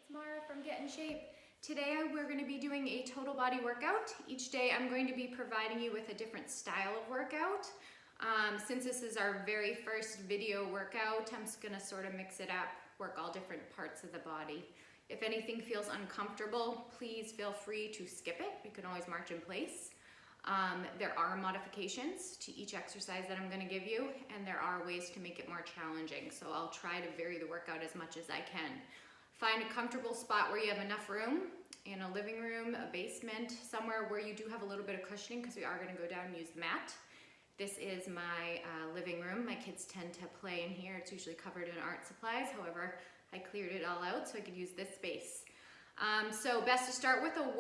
it's Mara from Get in Shape. Today we're going to be doing a total body workout. Each day I'm going to be providing you with a different style of workout. Since this is our very first video workout, I'm just going to sort of mix it up, work all different parts of the body. If anything feels uncomfortable, please feel free to skip it. You can always march in place. There are modifications to each exercise that I'm going to give you, and there are ways to make it more challenging. So I'll try to vary the workout as much as I can. Find a comfortable spot where you have enough room, in a living room, a basement, somewhere where you do have a little bit of cushioning, because we are going to go down and use the mat. This is my living room. My kids tend to play in here. It's usually covered in art supplies. However, I cleared it all out so I could use this space. So best to start with a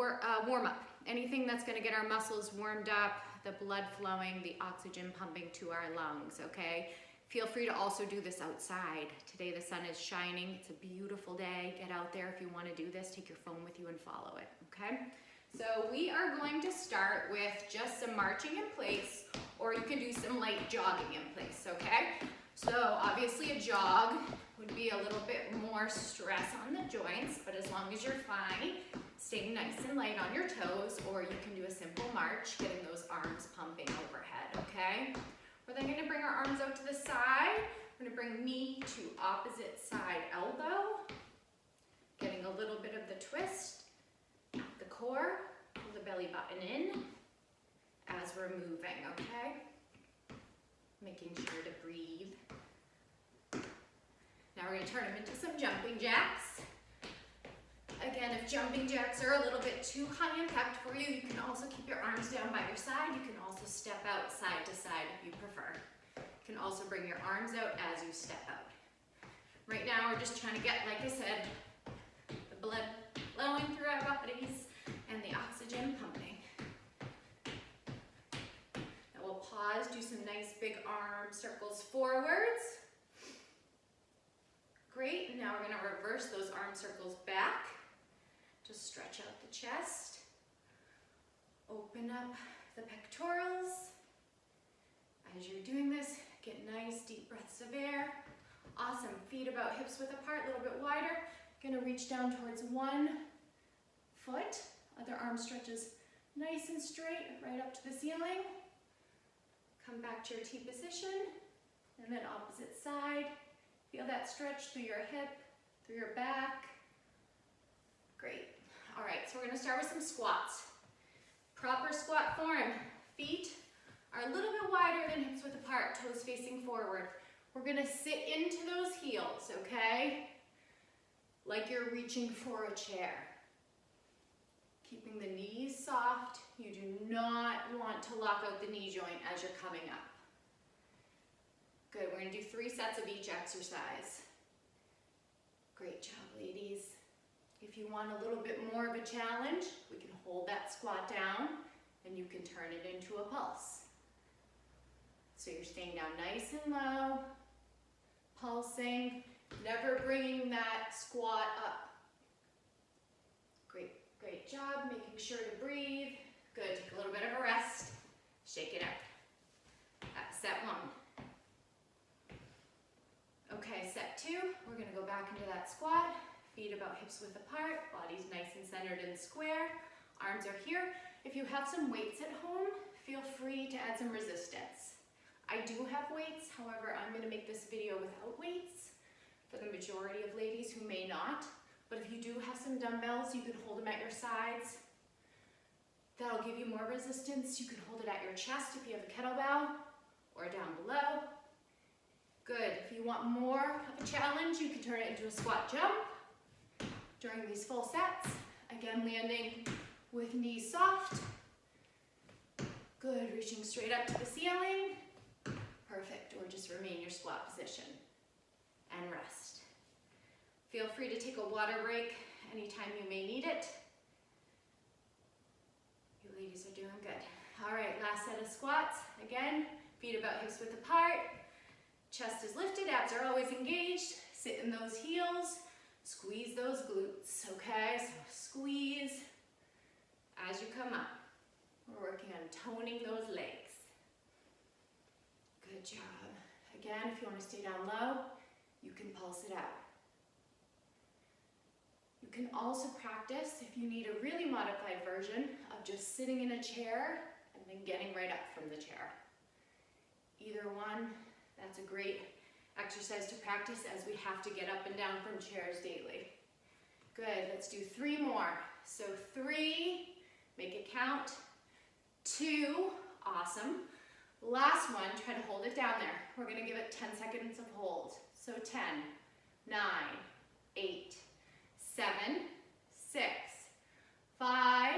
warm-up. Anything that's going to get our muscles warmed up, the blood flowing, the oxygen pumping to our lungs, okay? Feel free to also do this outside. Today the sun is shining. It's a beautiful day. Get out there if you want to do this. Take your phone with you and follow it, okay? So we are going to start with just some marching in place, or you can do some light jogging in place, okay? So obviously a jog would be a little bit more stress on the joints, but as long as you're fine, staying nice and light on your toes, or you can do a simple march, getting those arms pumping overhead, okay? We're then going to bring our arms out to the side. We're going to bring knee to opposite side elbow, getting a little bit of the twist, the core, pull the belly button in as we're moving, okay? Making sure to breathe. Now we're going to turn them into some jumping jacks. Again, if jumping jacks are a little bit too high impact for you, you can also keep your arms down by your side. You can also step out side to side if you prefer. You can also bring your arms out as you step out. Right now we're just trying to get, like I said, the blood flowing through our bodies and the oxygen pumping. Now we'll pause, do some nice big arm circles forwards. Great, now we're going to reverse those arm circles back. Just stretch out the chest. Open up the pectorals. As you're doing this, get nice deep breaths of air. Awesome, feet about hips width apart, a little bit wider. Gonna reach down towards one foot. Other arm stretches nice and straight, right up to the ceiling. Come back to your T position, and then opposite side. Feel that stretch through your hip, through your back. Great. All right, so we're gonna start with some squats. Proper squat form. Feet are a little bit wider than hips width apart, toes facing forward. We're gonna sit into those heels, okay? Like you're reaching for a chair. Keeping the knees soft. You do not want to lock out the knee joint as you're coming up. Good, we're gonna do 3 sets of each exercise. Great job, ladies. If you want a little bit more of a challenge, we can hold that squat down and you can turn it into a pulse. So you're staying down nice and low, pulsing, never bringing that squat up. Great, great job, making sure to breathe. Good, take a little bit of a rest, shake it out. That's set 1. Okay, set 2, we're gonna go back into that squat. Feet about hips width apart, body's nice and centered and square. Arms are here. If you have some weights at home, feel free to add some resistance. I do have weights, however, I'm gonna make this video without weights for the majority of ladies who may not. But if you do have some dumbbells, you can hold them at your sides. That'll give you more resistance. You can hold it at your chest if you have a kettlebell or down below. Good, if you want more of a challenge, you can turn it into a squat jump. During these full sets, again landing with knees soft. Good, reaching straight up to the ceiling. Perfect, or just remain in your squat position and rest. Feel free to take a water break anytime you may need it. You ladies are doing good. All right, last set of squats. Again, feet about hips width apart. Chest is lifted, abs are always engaged. Sit in those heels. Squeeze those glutes, okay? So squeeze as you come up. We're working on toning those legs. Good job. Again, if you want to stay down low, you can pulse it out. You can also practice if you need a really modified version of just sitting in a chair and then getting right up from the chair. Either one, that's a great exercise to practice as we have to get up and down from chairs daily. Good, let's do 3 more. So 3, make it count. 2, awesome. Last one, try to hold it down there. We're gonna give it 10 seconds of hold. So 10, 9, 8, 7, 6, 5,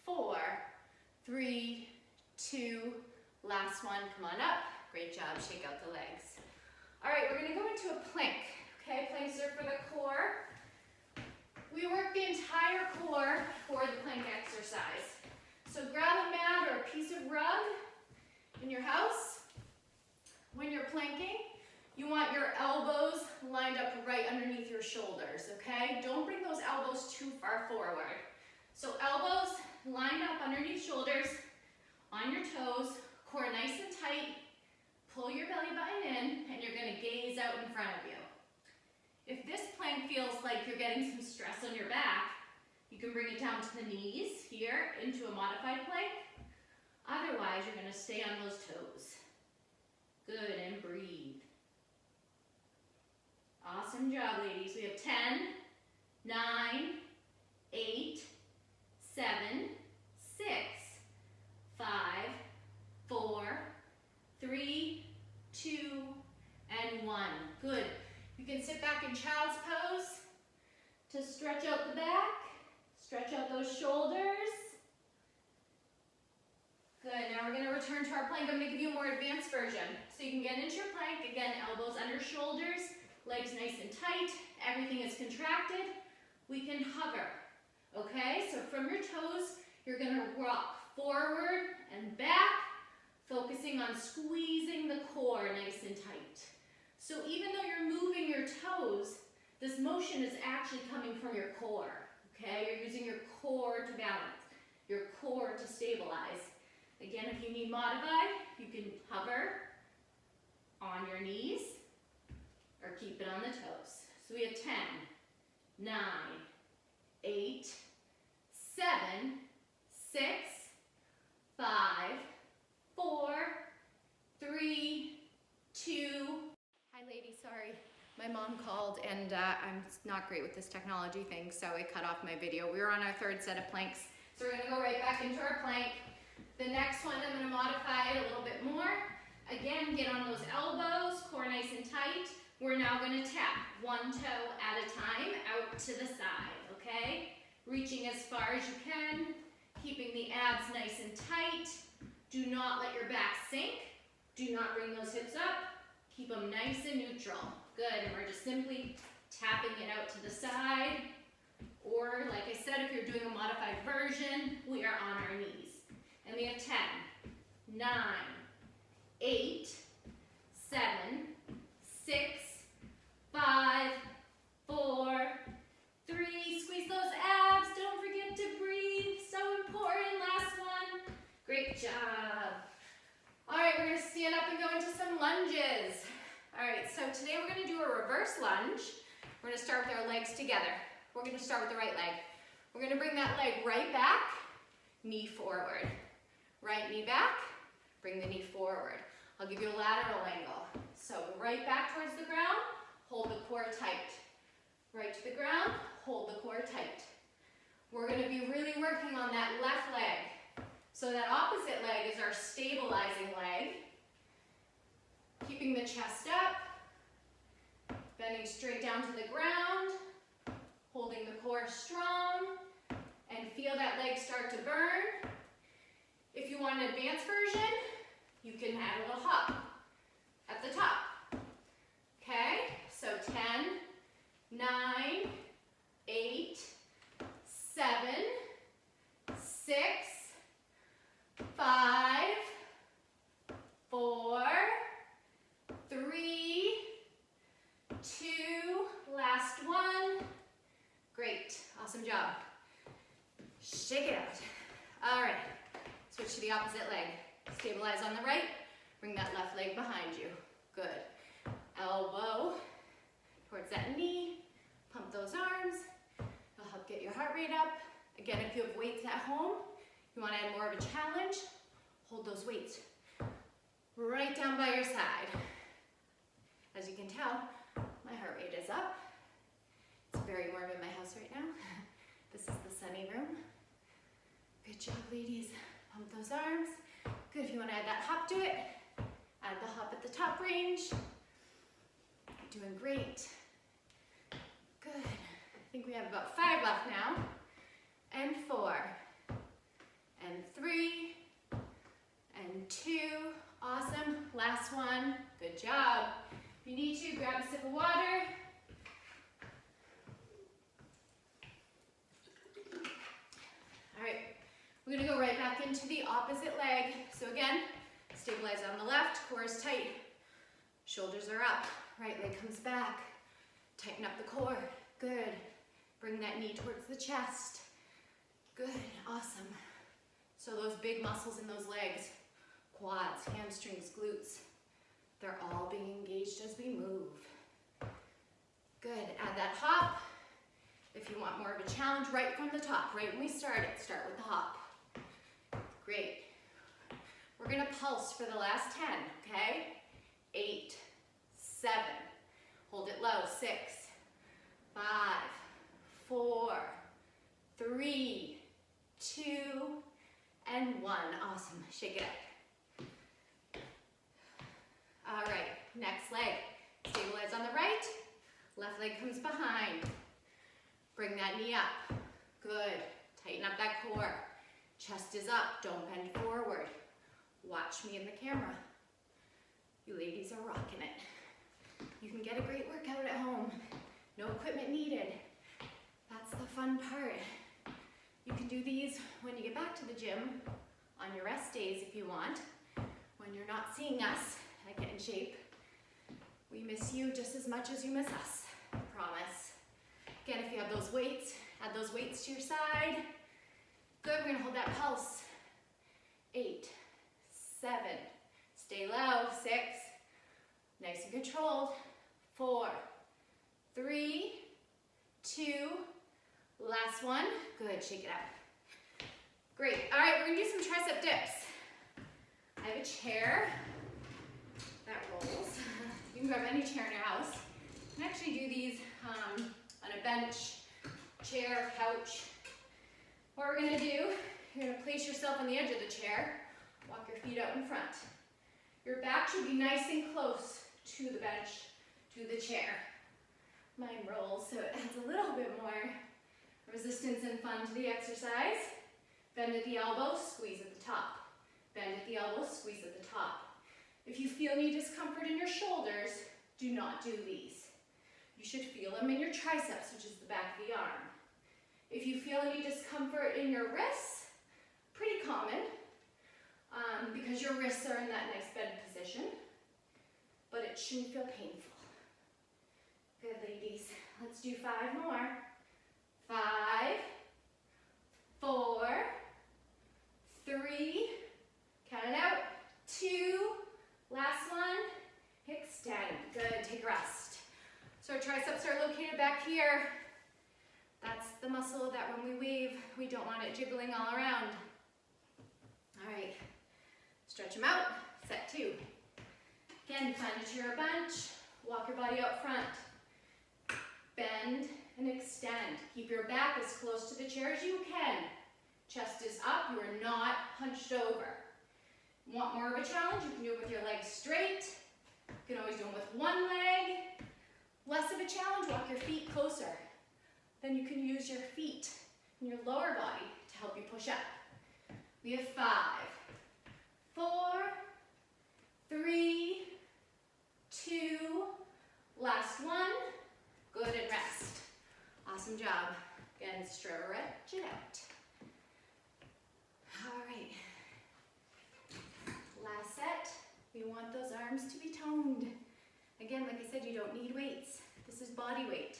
4, 3, 2, last one, come on up. Great job, shake out the legs. All right, we're gonna go into a plank. Okay, planks are for the core. We work the entire core for the plank exercise. So grab a mat or a piece of rug in your house. When you're planking, you want your elbows lined up right underneath your shoulders, okay? Don't bring those elbows too far forward. So elbows lined up underneath shoulders, on your toes, core nice and tight. Pull your belly button in, and you're gonna gaze out in front of you. If this plank feels like you're getting some stress on your back, you can bring it down to the knees here into a modified plank. Otherwise, you're gonna stay on those toes. Good, and breathe. Awesome job, ladies. We have 10, 9, 8, 7, 6, 5, 4, 3, 2, and 1. Good. You can sit back in child's pose to stretch out the back, stretch out those shoulders. Good, now we're gonna return to our plank. I'm gonna give you a more advanced version. So you can get into your plank, again, elbows under shoulders, legs nice and tight, everything is contracted. We can hover, okay? So from your toes, you're gonna rock forward and back, focusing on squeezing the core nice and tight. So even though you're moving your toes, this motion is actually coming from your core, okay? You're using your core to balance, your core to stabilize. Again, if you need modified, you can hover on your knees or keep it on the toes. So we have 10, 9, 8, 7, 6, 5, 4, 3, 2. Hi ladies, sorry. My mom called and I'm not great with this technology thing, so it cut off my video. We were on our 3rd set of planks. So we're gonna go right back into our plank. The next one, I'm gonna modify it a little bit more. Again, get on those elbows, core nice and tight. We're now gonna tap 1 toe at a time out to the side, okay? Reaching as far as you can, keeping the abs nice and tight. Do not let your back sink. Do not bring those hips up. Keep them nice and neutral. Good, and we're just simply tapping it out to the side. Or, like I said, if you're doing a modified version, we are on our knees. And we have 10, 9, 8, 7, 6, 5, 4, 3. Squeeze those abs. Don't forget to breathe. So important. Last one. Great job. All right, we're going to stand up and go into some lunges. All right, so today we're going to do a reverse lunge. We're going to start with our legs together. We're going to start with the right leg. We're going to bring that leg right back, knee forward. Right knee back, bring the knee forward. I'll give you a lateral angle. So right back towards the ground, hold the core tight. Right to the ground, hold the core tight. We're going to be really working on that left leg. So that opposite leg is our stabilizing leg. Keeping the chest up, bending straight down to the ground, holding the core strong, and feel that leg start to burn. If you want an advanced version, you can add a little hop at the top. Okay, so 10, 9, 8, 7, 6, 5, 4, 3, 2, last one. Great, awesome job. Shake it out. All right, switch to the opposite leg. Stabilize on the right, bring that left leg behind you. Good. Elbow towards that knee, pump those arms. The Again, if you have weights at home, you want to add more of a challenge, hold those weights right down by your side. As you can tell, my heart rate is up. It's very warm in my house right now. This is the sunny room. Good job, ladies. Pump those arms. Good, if you want to add that hop to it, add the hop at the top range. You're doing great. Good. I think we have about 5 left now. And 4. And 3. And 2. Awesome. Last one. Good job. If you need to, grab a sip of water. All right. We're going to go right back into the opposite leg. So again, stabilize on the left, core is tight. Shoulders are up. Right leg comes back. Tighten up the core. Good. Bring that knee towards the chest. Good. Awesome. So those big muscles in those legs, quads, hamstrings, glutes, they're all being engaged as we move. Good. Add that hop. If you want more of a challenge, right from the top, right when we start it, start with the hop. Great. We're going to pulse for the last 10, okay? 8, 7, hold it low, 6, 5, 4, 3, 2, and 1. Awesome. Shake it up. All right, next leg. Stabilize on the right. Left leg comes behind. Bring that knee up. Good. Tighten up that core. Chest is up. Don't bend forward. Watch me in the camera. You ladies are rocking it. You can get a great workout at home. No equipment needed. That's the fun part. You can do these when you get back to the gym, on your rest days if you want, when you're not seeing us. I get in shape. We miss you just as much as you miss us, I promise. Again, if you have those weights, add those weights to your side. Good, we're gonna hold that pulse. 8, 7, stay low, 6, nice and controlled, 4, 3, 2, last one. Good, shake it up. Great, all right, we're gonna do some tricep dips. I have a chair that rolls. You can grab any chair in your house. You can actually do these on a bench, chair, couch. What we're gonna do, you're gonna place yourself on the edge of the chair, walk your feet out in front. Your back should be nice and close to the bench, to the chair. Mine rolls, so it adds a little bit more resistance and fun to the exercise. Bend at the elbow, squeeze at the top. Bend at the elbow, squeeze at the top. If you feel any discomfort in your shoulders, do not do these. You should feel them in your triceps, which is the back of the arm. If you feel any discomfort in your wrists, pretty common, because your wrists are in that nice bed position, but it shouldn't feel painful. Good, ladies. Let's do 5 more. 5, 4, 3, count it out, 2, last one, extend. Good, take a rest. So our triceps are located back here. That's the muscle that when we wave, we don't want it jiggling all around. All right, stretch them out, set 2. Again, find a chair or bench, walk your body out front. Bend and extend. Keep your back as close to the chair as you can. Chest is up, you are not hunched over. Want more of a challenge? You can do it with your legs straight. You can always do them with one leg. Less of a challenge, walk your feet closer. Then you can use your feet and your lower body to help you push up. We have 5, 4, 3, 2, last one. Good, and rest. Awesome job. Again, stretch it out. All right. Last set. We want those arms to be toned. Again, like I said, you don't need weights. This is body weight.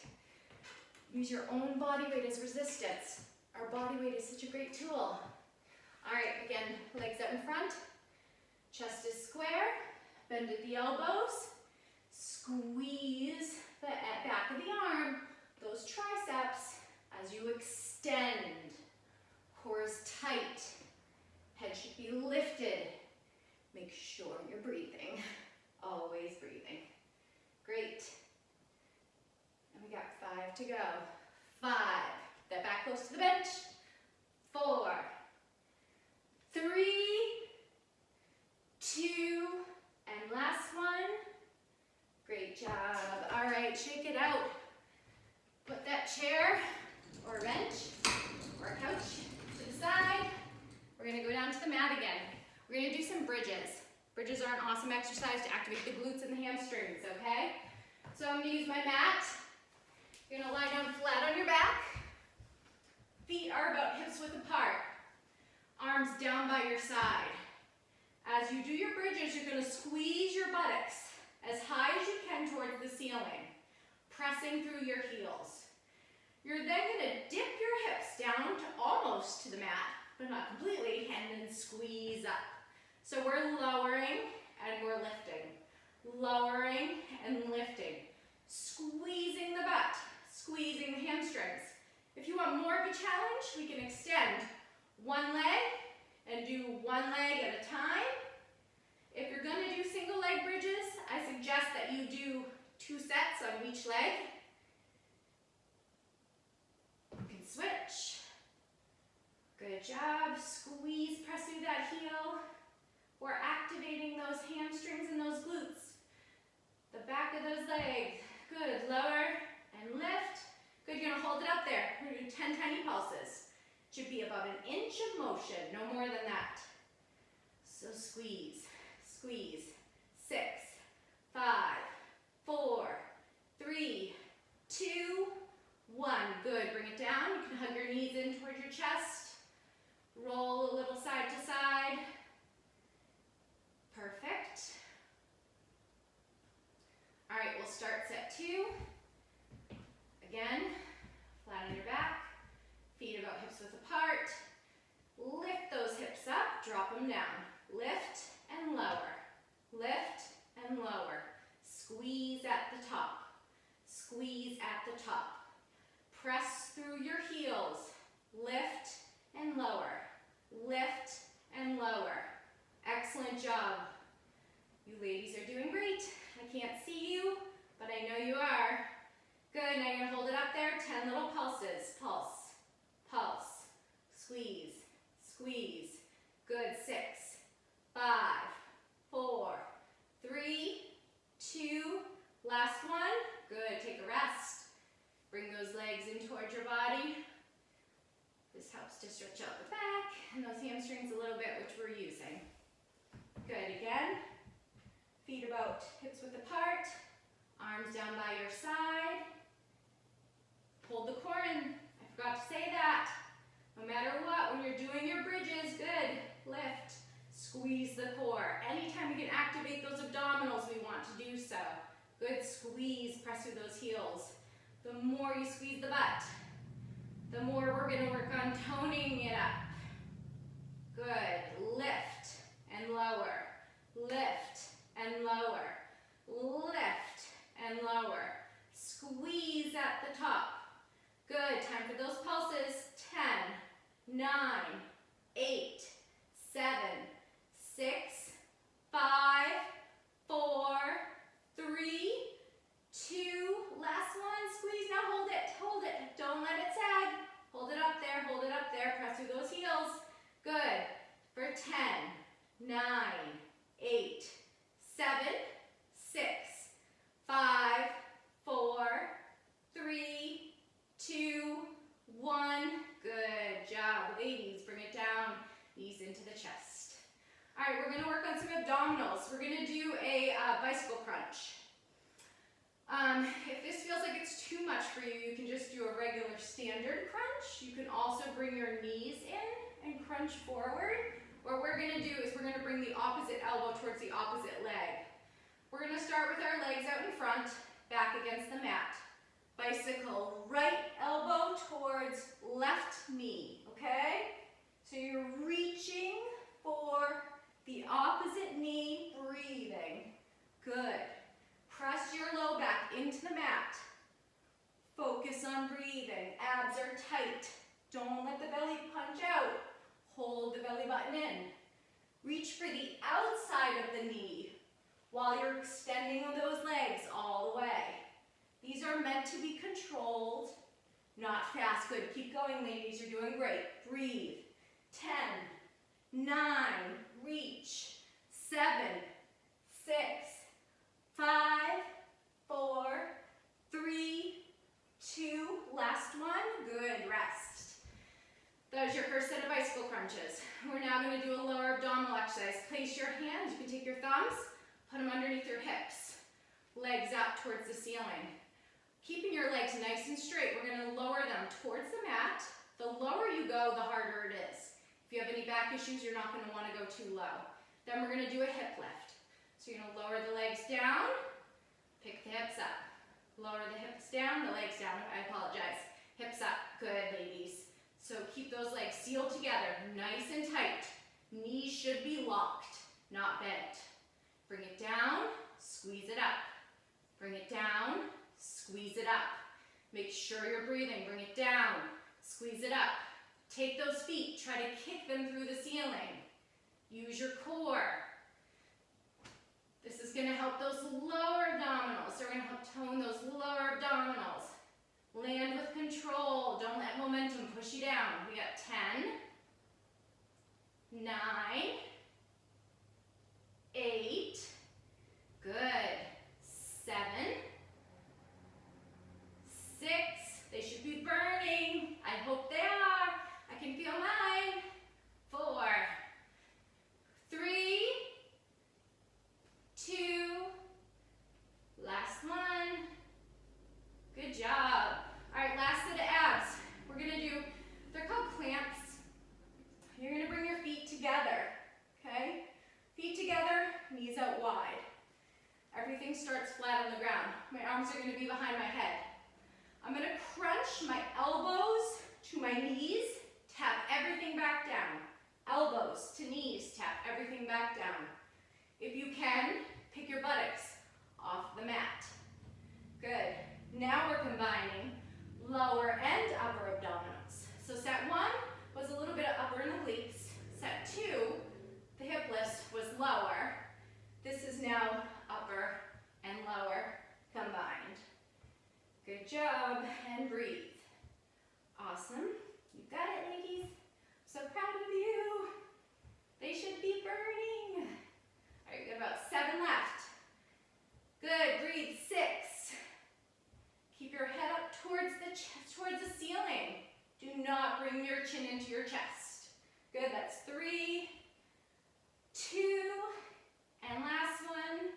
Use your own body weight as resistance. Our body weight is such a great tool. All right, again, legs out in front. Chest is square. Bend at the elbows. Squeeze the back of the arm, those triceps, as you extend. 5. That back close to the bench. 4, 3, 2, and last one. Great job. All right, shake it out. Put that chair or bench or couch to the side. We're gonna go down to the mat again. We're gonna do some bridges. Bridges are an awesome exercise to activate the glutes and the hamstrings, okay? So I'm gonna use my mat. You're gonna lie down flat on your back. Feet are about hips width apart. Arms down by your side. As you do your bridges, you're gonna squeeze your buttocks as high as you can towards the ceiling, pressing through your heels. You're then gonna dip your hips down to almost to the mat, but not completely, and then squeeze up. So we're lowering and we're lifting. Lowering and lifting. Squeezing the butt, squeezing the hamstrings. If you want more of a challenge, we can extend one leg and do one leg at a time. If you're gonna do single leg bridges, I suggest that you do 2 sets on each leg. You can switch. Good job. Squeeze, press through that heel. We're activating those hamstrings and those glutes. The back of those legs. Good. Lower and lift. Good. You're gonna hold it up there. We're gonna do 10 tiny pulses. Should be about an inch of motion, no more than that. So squeeze, squeeze. 6, 5, 4, 3, 2, 1. Good. Bring it down. You can hug your knees in towards your chest. Roll a little side to side. Perfect. All right, we'll start set 2. Again, flat on your back. Feet about hips width apart. Lift those hips up, drop them down. Lift and lower. Lift and lower. Squeeze at the top. Squeeze at the top. Press through your heels. Lift and lower. Lift and lower. Excellent job. You ladies are doing great. I can't see you, but I know you are. Good, now you're gonna hold it up there, 10 little pulses. Pulse, pulse, squeeze, squeeze. Good, 6, 5, 4, 3, 2, last one. Good, take a rest. Bring those legs in towards your body. This helps to stretch out the back and those hamstrings a little bit, which we're using. Good, again. Feet about hips width apart. Arms down by your side. Hold the core in. I forgot to say that. No matter what, when you're doing your bridges, good. Lift. Squeeze the core. Anytime we can activate those abdominals, we want to do so. Good. Squeeze. Press through those heels. The more you squeeze the butt, the more we're going to work on toning it up. Good. Lift and lower. Lift and lower. Lift and lower. Squeeze at the top. Good. Time for those pulses. 10, 9, 8, 7, 6, 5, 4, 3, 2. Last one. Squeeze. Now hold it. Hold it. Don't let it sag. Hold it up there. Hold it up there. Press through those heels. Good. For 10, 9, 8, 7, 6, 5, 4, 3, 2, 1. Good job. Ladies, bring it down. Knees into the chest. All right, we're going to work on some abdominals. We're going to do a bicycle crunch. If this feels like it's too much for you, you can just do a regular standard crunch. You can also bring your knees in and crunch forward. What we're going to do is we're going to bring the opposite elbow towards the opposite leg. We're going to start with our legs out in front, back against the mat. Bicycle, right elbow towards left knee, okay? So you're reaching for the opposite knee, breathing. Good. Press your low back into the mat. Focus on breathing. Abs are tight. Don't let the belly punch out. Hold the belly button in. Reach for the outside of the knee while you're extending those legs all the way. These are meant to be controlled, not Good. Keep going, ladies. You're doing great. Breathe. 10, 9, reach. 7, 6, 5, 4, 3, 2, last one. Good. Rest. That was your first set of bicycle crunches. We're now going to do a lower abdominal exercise. Place your hands. You can take your thumbs, put them underneath your hips. Legs out towards the ceiling. Keeping your legs nice and straight, we're going to lower them towards the mat. The lower you go, the harder it is. If you have any back issues, you're not going to want to go too low. Then we're going to do a hip lift. So you're going to lower the legs down, pick the hips up. Lower the hips down, the legs down. I apologize. Hips up. Good, ladies. So keep those legs sealed together, nice and tight. Knees should be locked, not bent. Bring it down, squeeze it up. Bring it down, squeeze it up. Make sure you're breathing. Bring it down, squeeze it up. Take those feet, try to kick them through the ceiling. Use your core. This is going to help those lower abdominals. They're going to help tone those lower abdominals. Land with control. Don't let momentum push you down. We got 10, 9, 8, good. 7, 6, they should be burning. I hope they are. I can feel mine. 4, 3, 2, last one. Good job. All right, last set of abs. We're gonna do, they're called clamps. You're gonna bring your feet together, okay? Feet together, knees out wide. Everything starts flat on the ground. My arms are gonna be behind my head. I'm gonna crunch my elbows to my knees, tap everything back down. Elbows to knees, tap everything back down. If you can, pick your buttocks off the mat. Good. Now we're combining lower and upper abdominals. So set 1 was a little bit of upper in the obliques. Set 2, the hip lift was lower. This is now upper and lower combined. Good job, and breathe. Awesome. You got it, ladies. So proud of you. They should be burning. All right, we got about 7 left. Good, breathe. 6. Keep your head up towards the chest, towards the ceiling. Do not bring your chin into your chest. Good, that's 3, 2, and last one.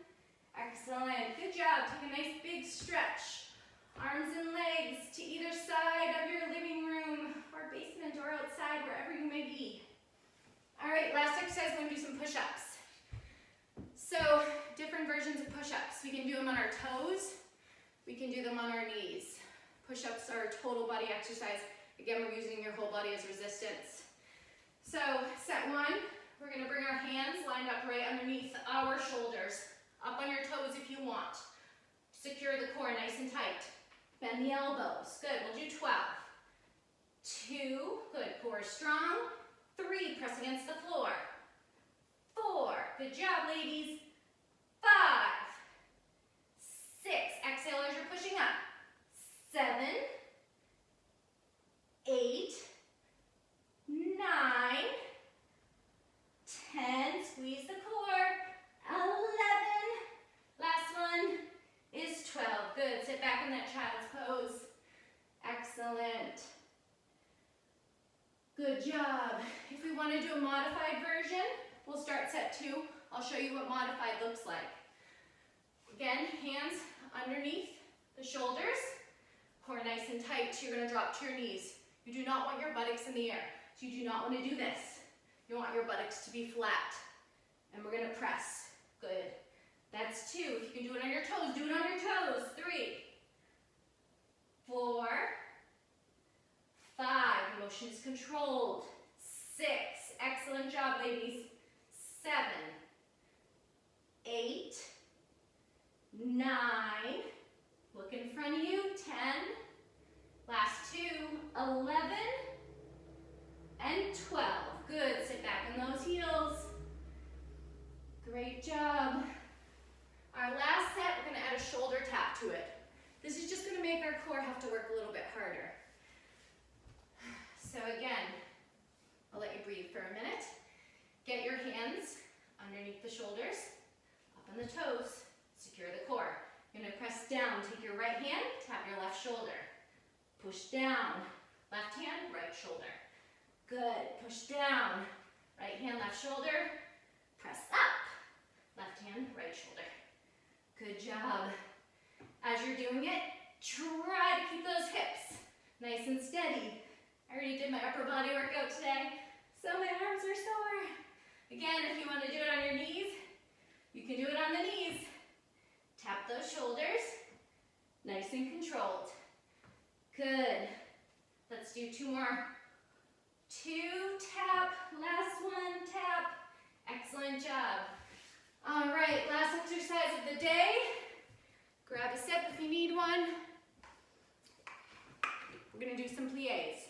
Excellent. Good job. Take a nice big stretch. Arms and legs to either side of your living room or basement or outside, wherever you may be. All right, last exercise, we're going to do some push-ups. So, different versions of push-ups. We can do them on our toes. We can do them on our knees. Push-ups are a total body exercise. Again, we're using your whole body as resistance. So, set 1, we're going to bring our hands lined up right underneath our shoulders. Up on your toes if you want. Secure the core nice and tight. Bend the elbows. Good. We'll do 12. 2. Good. Core strong. 3. Press against the floor. 4. Good job, ladies. 5. 6. Exhale as you're pushing up. 7. 8. 9. 10. Squeeze the core. 11. Last one is 12. Good. Sit back in that child's pose. Excellent. Good job. If we want to do a modified version, we'll start set 2. I'll show you what modified looks like. Again, hands underneath the shoulders. Core nice and tight. You're going to drop to your knees. You do not want your buttocks in the air. So you do not want to do this. You want your buttocks to be flat. And we're going to press. Good. That's 2. If you can do it on your toes, do it on your toes. 3, 4, 5. Motion is controlled. 6. Excellent job, ladies. 7, 8, 9. Look in front of you. 10. Last 2. 11 and 12. Good. Sit back in those heels. Great job. Our last set, we're going to add a shoulder tap to it. This is just going to make our core have to work a little bit harder. Left hand, right shoulder. Good, push down. Right hand, left shoulder. Press up. Left hand, right shoulder. Good job. As you're doing it, try to keep those hips nice and steady. I already did my upper body workout today, so my arms are sore. Again, if you want to do it on your knees, you can do it on the knees. Tap those shoulders, nice and controlled. Good. Let's do 2 more. 2, tap, last one, tap. Excellent job. All right, last exercise of the day. Grab a sip if you need one. We're gonna do some plies.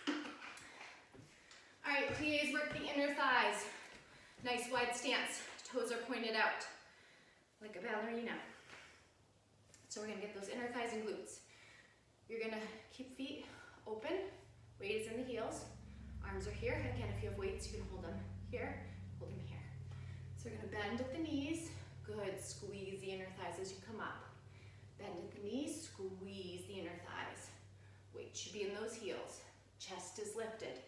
All right, plies work the inner thighs. Nice wide stance, toes are pointed out like a ballerina. So we're gonna get those inner thighs and glutes. You're gonna keep feet open, weight is in the heels, arms are here. Again, if you have weights, you can hold them here, hold them here. So we're gonna bend at the knees. Good, squeeze the inner thighs as you come up. Bend at the knees, squeeze the inner thighs. Weight should be in those heels. Chest is lifted.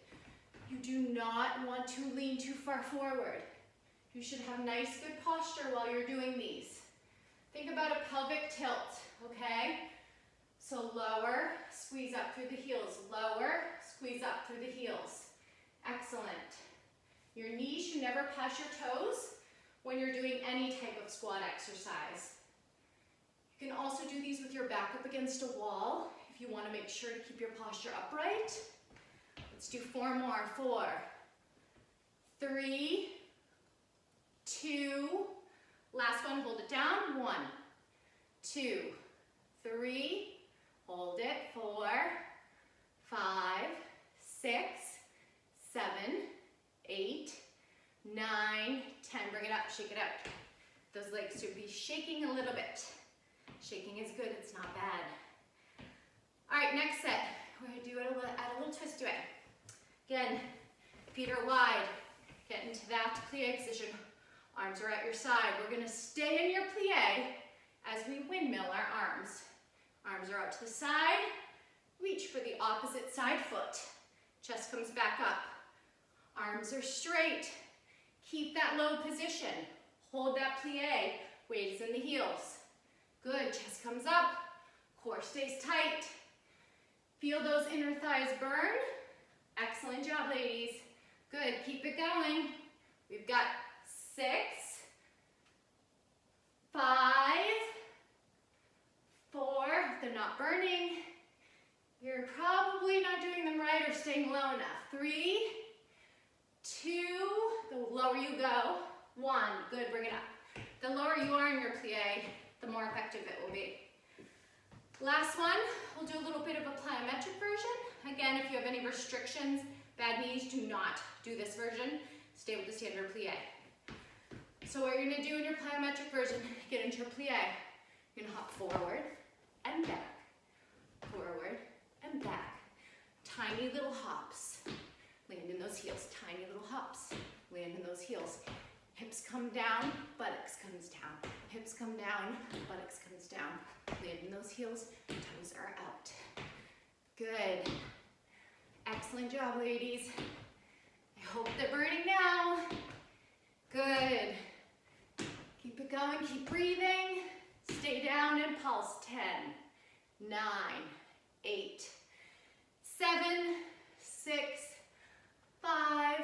You do not want to lean too far forward. You should have nice, good posture while you're doing these. Think about a pelvic tilt, okay? So lower, squeeze up through the heels. Lower, squeeze up through the heels. Excellent. Your knees should never pass your toes when you're doing any type of squat exercise. You can also do these with your back up against a wall if you want to make sure to keep your posture upright. Let's do 4 more. 4, 3, 2, last one, hold it down. 1, 2, 3, hold it. 4, 5, 6, 7, 8, 9, 10. Bring it up, shake it out. Those legs should be shaking a little bit. Shaking is good, it's not bad. All right, next set. We're gonna do it add a little twist to it. Again, feet are wide. Get into that plie position. Arms are at your side. We're gonna stay in your plie as we windmill our arms. Arms are out to the side. Reach for the opposite side foot. Chest comes back up. Arms are straight. Keep that low position. Hold that plie. Weight is in the heels. Good, chest comes up. Core stays tight. Feel those inner thighs burn. Excellent job, ladies. Good, keep it going. We've got 6, 5, 4. If they're not burning, you're probably not doing them right or staying low enough. 3, 2, the lower you go. 1, good, bring it up. The lower you are in your plie, the more effective it will be. Last one, we'll do a little bit of a plyometric version. Again, if you have any restrictions, bad knees, do not do this version. Stay with the standard plie. So what you're gonna do in your plyometric version, get into your plie. You're gonna hop forward and back, forward and back. Tiny little hops. Land in those heels, tiny little hops. Land in those heels. Hips come down, buttocks comes down. Hips come down, buttocks comes down. Land in those heels, toes are out. Good. Excellent job, ladies. I hope they're burning now. Good. Keep it going, keep breathing. Stay down and pulse. 10, 9, 8, 7, 6, 5,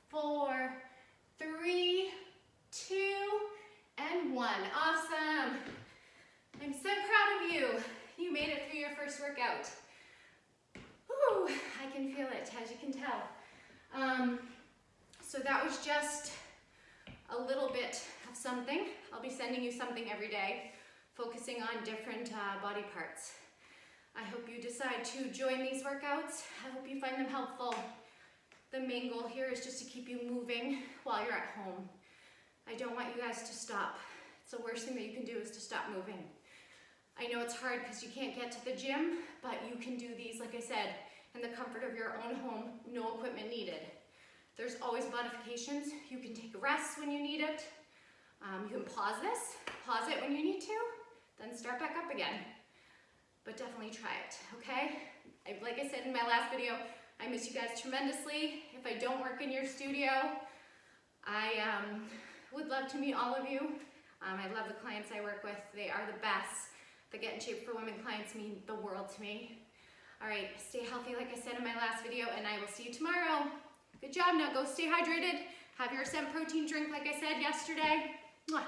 4, 3, 2, and 1. Awesome. I'm so proud of you. You made it through your first workout. Whew, I can feel it, as you can tell. So that was just a little bit of something. I'll be sending you something every day, focusing on different body parts. I hope you decide to join these workouts. I hope you find them helpful. The main goal here is just to keep you moving while you're at home. I don't want you guys to stop. It's the worst thing that you can do is to stop moving. I know it's hard because you can't get to the gym, but you can do these, like I said, in the comfort of your own home, no equipment needed. There's always modifications. You can take rests when you need it. You can pause this, pause it when you need to, then start back up again. but definitely try it, okay? Like I said in my last video, I miss you guys tremendously. If I don't work in your studio, I would love to meet all of you. I love the clients I work with. They are the best. The Get in Shape for Women clients mean the world to me. All right, stay healthy like I said in my last video, and I will see you tomorrow. Good job. Now go stay hydrated. Have your Ascent protein drink like I said yesterday. Mwah.